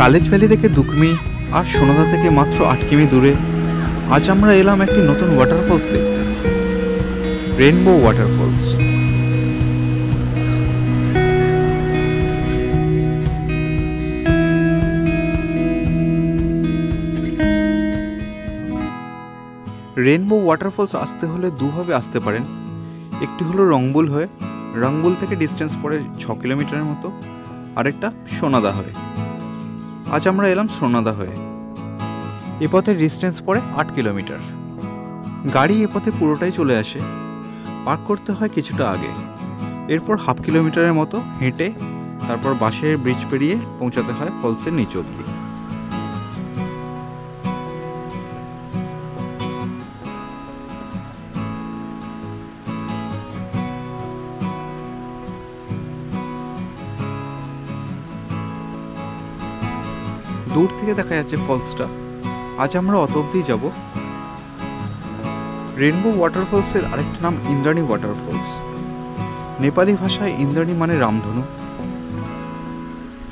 College valley থেকে 2 কিমি আর সোনাদা থেকে মাত্র 8 কিমি দূরে আজ আমরা এলাম একটি নতুন ওয়াটারফলস দেখতে, রেইনবো ওয়াটারফলস। রেইনবো ওয়াটারফলস আসতে হলে দুভাবে আসতে পারেন। একটি হলো রংবুল হয়ে, রংবুল থেকে ডিস্টেন্স পড়ে 6 কিলোমিটারের মতো, আরেকটা সোনাদা হয়ে। আজ আমরা এলাম সোনাদা হয়ে। এ পথে ডিস্টেন্স পড়ে 8 কিলোমিটার। গাড়ি এ পথে পুরোটাই চলে আসে, পার্ক করতে হয় কিছুটা আগে। এরপর হাফ কিলোমিটারের মতো হেঁটে তারপর বাঁশের ব্রিজ পেরিয়ে পৌঁছাতে হয় ফলসের নিচ অব্দি। দূর থেকে দেখা যাচ্ছে ফলসটা। আজ আমরা অত অব্দি যাব। রেইনবো ওয়াটারফলসের আরেকটা নাম ইন্দ্রাণী ওয়াটারফলস। নেপালি ভাষায় ইন্দ্রাণী মানে রামধনু।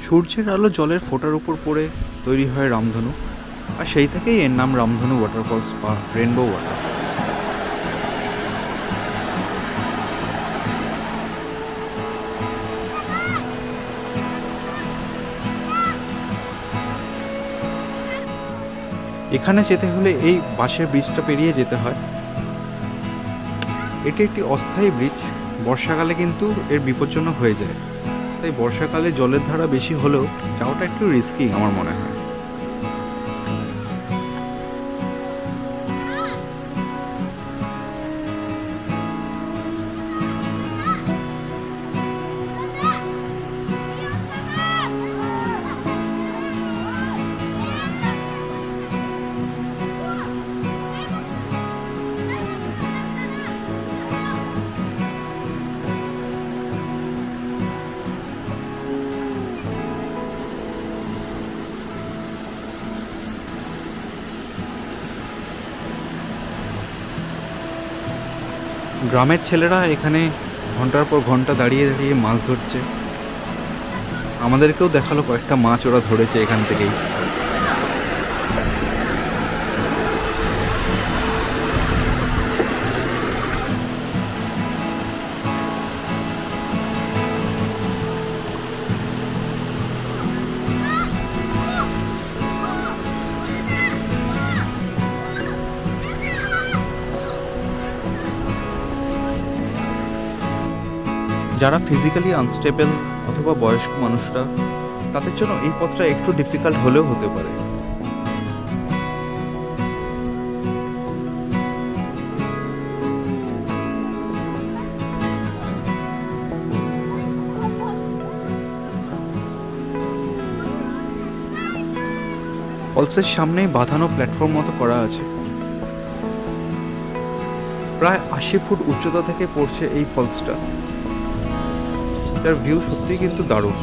সূর্যের আলো জলের ফোঁটার উপর পড়ে তৈরি হয় রামধনু, আর সেই থেকেই এর নাম রামধনু ওয়াটারফলস বা রেইনবো ওয়াটারফলস। এখানে যেতে হলে এই বাঁশের ব্রিজটা পেরিয়ে যেতে হয়। এটি একটি অস্থায়ী ব্রিজ, বর্ষাকালে কিন্তু এর বিপজ্জনক হয়ে যায়। তাই বর্ষাকালে জলের ধারা বেশি হলেও যাওয়াটা একটু রিস্কি আমার মনে হয়। গ্রামের ছেলেরা এখানে ঘন্টার পর ঘন্টা দাঁড়িয়ে দাঁড়িয়ে মাছ ধরছে। আমাদেরকেও দেখালো কয়েকটা মাছ ওরা ধরেছে এখান থেকেই। যারা ফিজিক্যালি আনস্টেবল অথবা বয়স্ক মানুষরা, তাদের জন্য এই পথটা একটু ডিফিকাল্ট হলেও হতে পারে। ফলসের সামনেই বাঁধানো প্ল্যাটফর্ম মতো করা আছে। প্রায় 80 ফুট উচ্চতা থেকে পড়ছে এই ফলসটা। তার ভিউ সত্যিই কিন্তু দারুণ।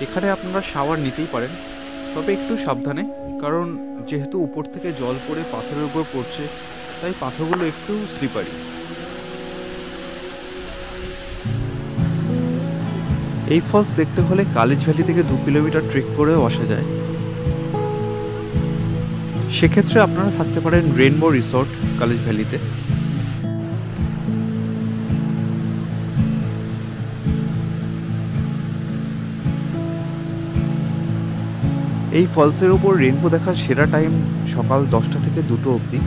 এখানে আপনারা শাওয়ার নিতেই পারেন, তবে একটু সাবধানে, কারণ যেহেতু উপর থেকে জল পড়ে পাথরের উপর পড়ছে, তাই পাথরগুলো একটু স্লিপারি। এই ফলস দেখতে হলে কালেজ ভ্যালি থেকে 2 কিলোমিটার ট্রেক করেও আসা যায়। সেক্ষেত্রে আপনারা থাকতে পারেন রেইনবো রিসর্ট কালেজ ভ্যালিতে। এই ফলসের উপর রেইনবো দেখার সেরা টাইম সকাল 10টা থেকে 2টো অবধি,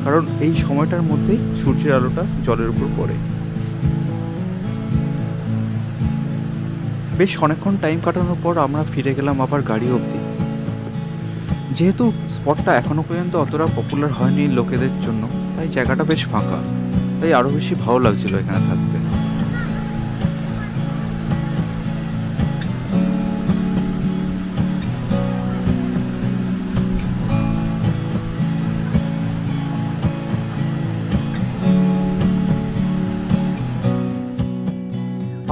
কারণ এই সময়টার মধ্যেই সূর্যের আলোটা জলের উপর পড়ে। বেশ অনেকক্ষণ টাইম কাটানোর পর আমরা ফিরে গেলাম আবার গাড়ি অবধি। যেহেতু স্পটটা এখনো পর্যন্ত অতটা পপুলার হয়নি লোকেদের জন্য, তাই জায়গাটা বেশ ফাঁকা, তাই আরো বেশি ভালো লাগছিল এখানে থাকতে।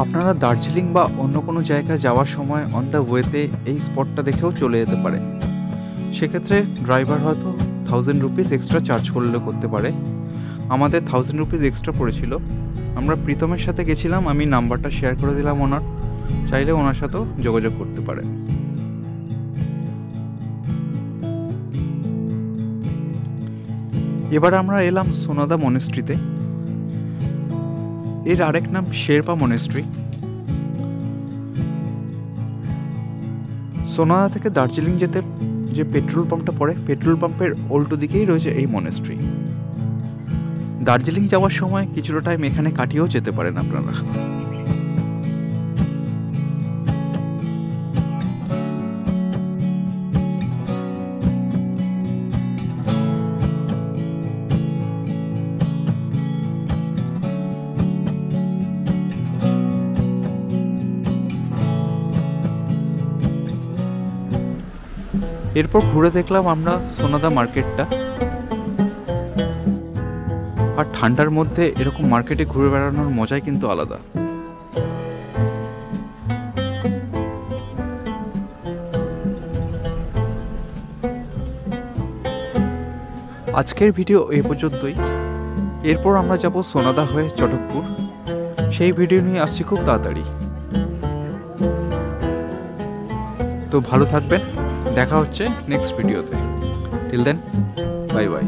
আপনারা দার্জিলিং বা অন্য কোনো জায়গায় যাওয়ার সময় অন দ্য ওয়েতে এই স্পটটা দেখেও চলে যেতে পারে। সেক্ষেত্রে ড্রাইভার হয়তো 1000 রুপিস এক্সট্রা চার্জ করলে করতে পারে। আমাদের 1000 রুপিস এক্সট্রা পড়েছিল। আমরা প্রীতমের সাথে গেছিলাম, আমি নাম্বারটা শেয়ার করে দিলাম ওনার, চাইলে ওনার সাথেও যোগাযোগ করতে পারে। এবার আমরা এলাম সোনাদা মনেস্ট্রিতে। এর আরেক নাম শেরপা মনেস্ট্রি। সোনাদা থেকে দার্জিলিং যেতে যে পেট্রোল পাম্পটা পড়ে, পেট্রোল পাম্পের উল্টো দিকেই রয়েছে এই মনেস্ট্রি। দার্জিলিং যাওয়ার সময় কিছুটা টাইম এখানে কাটিয়েও যেতে পারেন আপনারা। এরপর ঘুরে দেখলাম আমরা সোনাদা মার্কেটটা। আর ঠান্ডার মধ্যে এরকম মার্কেটে ঘুরে বেড়ানোর মজাই কিন্তু আলাদা। আজকের ভিডিও এই পর্যন্তই। এরপর আমরা যাব সোনাদা হয়ে চটকপুর। সেই ভিডিও নিয়ে আসছি খুব তাড়াতাড়ি। তো ভালো থাকবেন, দেখা হচ্ছে নেক্সট ভিডিওতে। Till then, bye by.